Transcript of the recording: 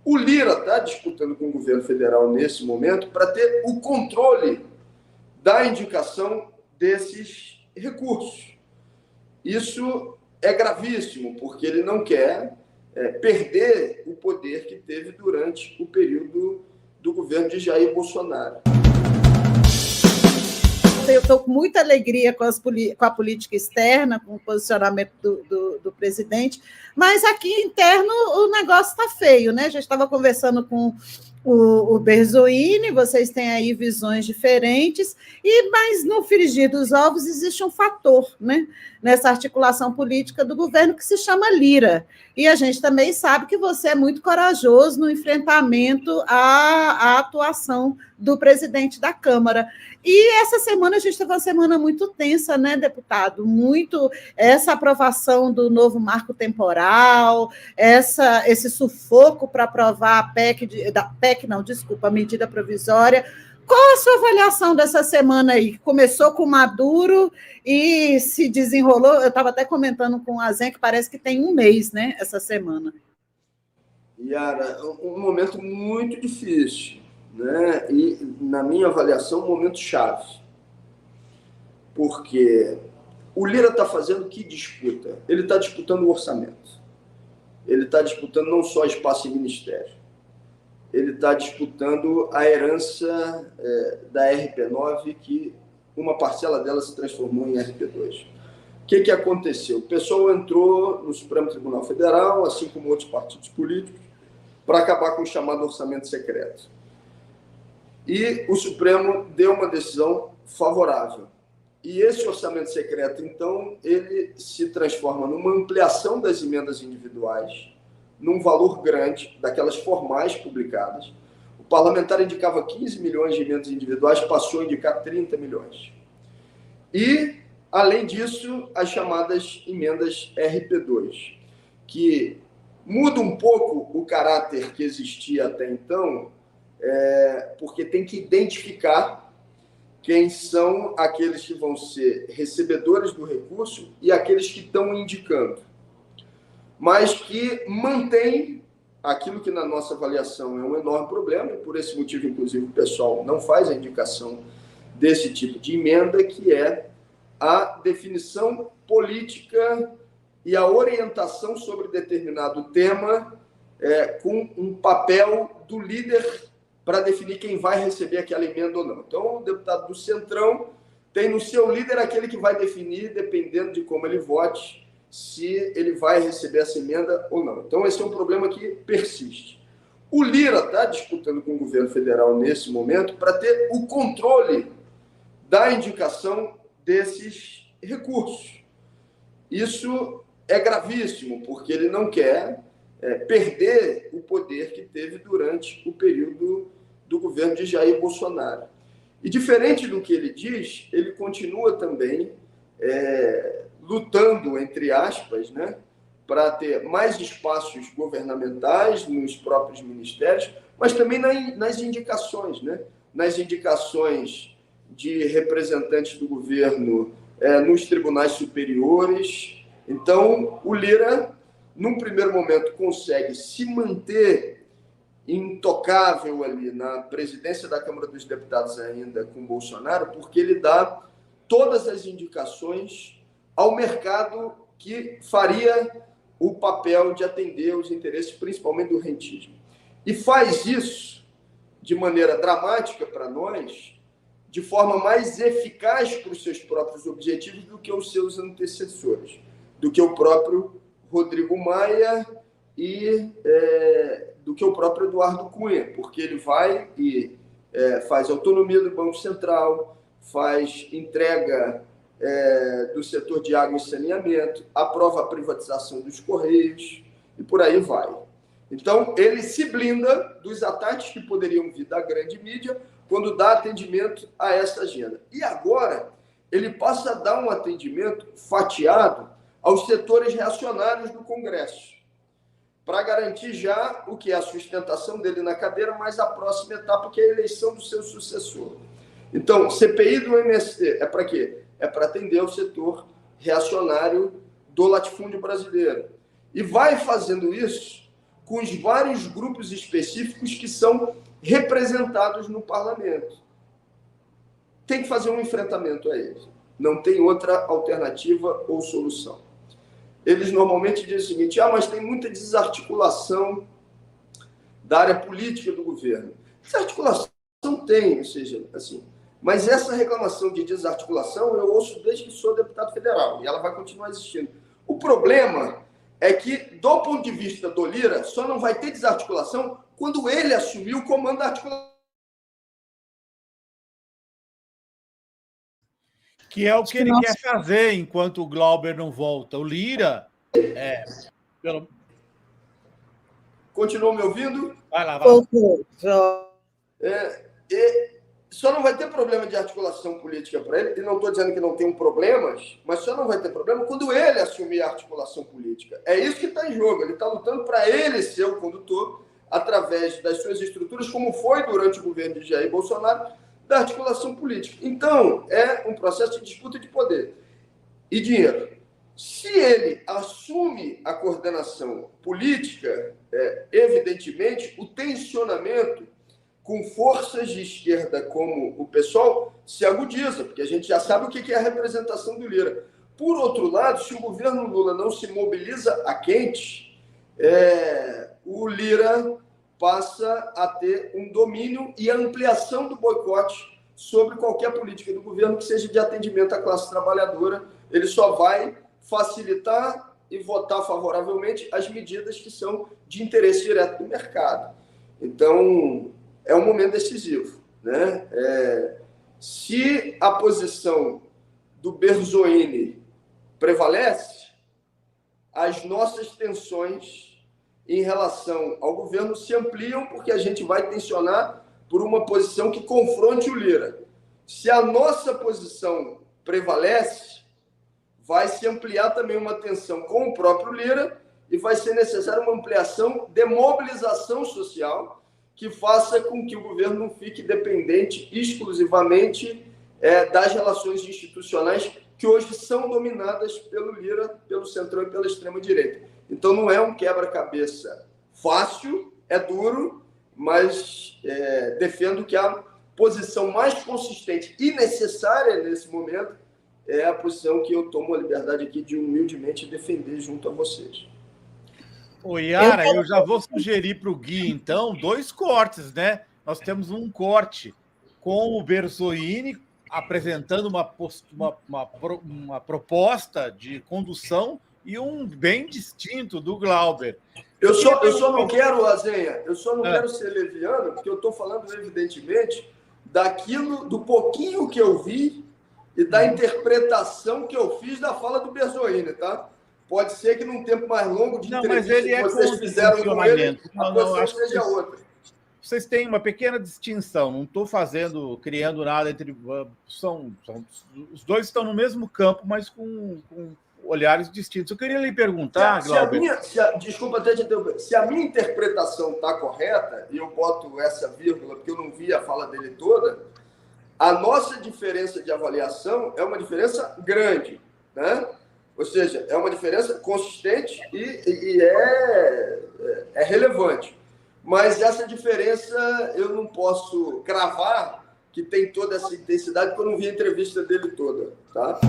O Lira está disputando com o governo federal nesse momento para ter o controle da indicação desses recursos. Isso é gravíssimo, porque ele não quer perder o poder que teve durante o período do governo de Jair Bolsonaro. Eu estou com muita alegria com a política externa, com o posicionamento do presidente, mas aqui interno o negócio está feio, né? Já estava conversando com o Berzoini, vocês têm aí visões diferentes, mas no frigir dos ovos existe um fator, né, nessa articulação política do governo que se chama Lira. E a gente também sabe que você é muito corajoso no enfrentamento à atuação do presidente da Câmara. E essa semana a gente teve uma semana muito tensa, né, deputado? Muito essa aprovação do novo marco temporal, esse sufoco para aprovar a medida provisória. Qual a sua avaliação dessa semana aí? Começou com Maduro e se desenrolou, eu estava até comentando com a Zen, que parece que tem um mês, né, essa semana. Yara, um momento muito difícil, né? E, na minha avaliação, um momento chave. Porque o Lira está fazendo que disputa? Ele está disputando o orçamento. Ele está disputando não só espaço em ministério. Ele está disputando a herança da RP9, que uma parcela dela se transformou em RP2. O que aconteceu? O pessoal entrou no Supremo Tribunal Federal, assim como outros partidos políticos, para acabar com o chamado orçamento secreto. E o Supremo deu uma decisão favorável. E esse orçamento secreto, então, ele se transforma numa ampliação das emendas individuais, num valor grande, daquelas formais publicadas. O parlamentar indicava 15 milhões de emendas individuais, passou a indicar 30 milhões. E, além disso, as chamadas emendas RP2, que muda um pouco o caráter que existia até então, porque tem que identificar quem são aqueles que vão ser recebedores do recurso e aqueles que estão indicando, mas que mantém aquilo que, na nossa avaliação, é um enorme problema, e por esse motivo, inclusive, o pessoal não faz a indicação desse tipo de emenda, que é a definição política e a orientação sobre determinado tema com um papel do líder para definir quem vai receber aquela emenda ou não. Então, o deputado do Centrão tem no seu líder aquele que vai definir, dependendo de como ele vote, se ele vai receber essa emenda ou não. Então, esse é um problema que persiste. O Lira está disputando com o governo federal nesse momento para ter o controle da indicação desses recursos. Isso é gravíssimo, porque ele não quer perder o poder que teve durante o período do governo de Jair Bolsonaro. E, diferente do que ele diz, ele continua também lutando, entre aspas, né, para ter mais espaços governamentais nos próprios ministérios, mas também nas indicações, né, nas indicações de representantes do governo nos tribunais superiores. Então, o Lira, num primeiro momento, consegue se manter intocável ali na presidência da Câmara dos Deputados ainda com Bolsonaro, porque ele dá todas as indicações ao mercado que faria o papel de atender os interesses, principalmente do rentismo. E faz isso de maneira dramática para nós, de forma mais eficaz para os seus próprios objetivos do que os seus antecessores, do que o próprio Rodrigo Maia e do que o próprio Eduardo Cunha, porque ele vai e faz autonomia do Banco Central, faz entrega do setor de água e saneamento, aprova a privatização dos Correios e por aí vai. Então, ele se blinda dos ataques que poderiam vir da grande mídia quando dá atendimento a essa agenda. E agora, ele passa a dar um atendimento fatiado aos setores reacionários do Congresso, para garantir já o que é a sustentação dele na cadeira, mas a próxima etapa, que é a eleição do seu sucessor. Então, CPI do MST é para quê? É para atender o setor reacionário do latifúndio brasileiro. E vai fazendo isso com os vários grupos específicos que são representados no parlamento. Tem que fazer um enfrentamento a eles. Não tem outra alternativa ou solução. Eles normalmente dizem o seguinte: mas tem muita desarticulação da área política do governo. Desarticulação tem, ou seja, assim, mas essa reclamação de desarticulação eu ouço desde que sou deputado federal, e ela vai continuar existindo. O problema é que, do ponto de vista do Lira, só não vai ter desarticulação quando ele assumir o comando da articulação. Que é o que ele quer fazer enquanto o Glauber não volta. O Lira... Continuou me ouvindo? Vai lá, vai lá. Só não vai ter problema de articulação política para ele, e não estou dizendo que não tem problemas, mas só não vai ter problema quando ele assumir a articulação política. É isso que está em jogo. Ele está lutando para ele ser o condutor, através das suas estruturas, como foi durante o governo de Jair Bolsonaro, da articulação política. Então, é um processo de disputa de poder e dinheiro. Se ele assume a coordenação política, evidentemente, o tensionamento com forças de esquerda como o PSOL se agudiza, porque a gente já sabe o que é a representação do Lira. Por outro lado, se o governo Lula não se mobiliza a quente, o Lira passa a ter um domínio e ampliação do boicote sobre qualquer política do governo que seja de atendimento à classe trabalhadora. Ele só vai facilitar e votar favoravelmente as medidas que são de interesse direto do mercado. Então, é um momento decisivo, né? Se a posição do Berzolini prevalece, as nossas tensões em relação ao governo se ampliam, porque a gente vai tensionar por uma posição que confronte o Lira. Se a nossa posição prevalece, vai se ampliar também uma tensão com o próprio Lira e vai ser necessária uma ampliação de mobilização social que faça com que o governo não fique dependente exclusivamente das relações institucionais que hoje são dominadas pelo Lira, pelo Centrão e pela extrema-direita. Então, não é um quebra-cabeça fácil, é duro, mas defendo que a posição mais consistente e necessária nesse momento é a posição que eu tomo a liberdade aqui de humildemente defender junto a vocês. Ô, Yara, eu já vou sugerir para o Gui, então, 2 cortes, né? Nós temos um corte com o Berzolini apresentando uma proposta de condução e um bem distinto do Glauber. Eu só não quero, Azenha, quero ser leviano, porque eu estou falando, evidentemente, do pouquinho que eu vi e da interpretação que eu fiz da fala do Berzolini, tá? Pode ser que num tempo mais longo de entrevista que vocês fizeram com ele, a posição seja outra. Vocês têm uma pequena distinção, não estou criando nada entre... os dois estão no mesmo campo, mas com olhares distintos. Eu queria lhe perguntar, Glauber... Desculpa até te interromper. Se a minha interpretação está correta, e eu boto essa vírgula, porque eu não vi a fala dele toda, a nossa diferença de avaliação é uma diferença grande, né? Ou seja, é uma diferença consistente e é relevante. Mas essa diferença eu não posso cravar que tem toda essa intensidade, porque eu não vi a entrevista dele toda, tá?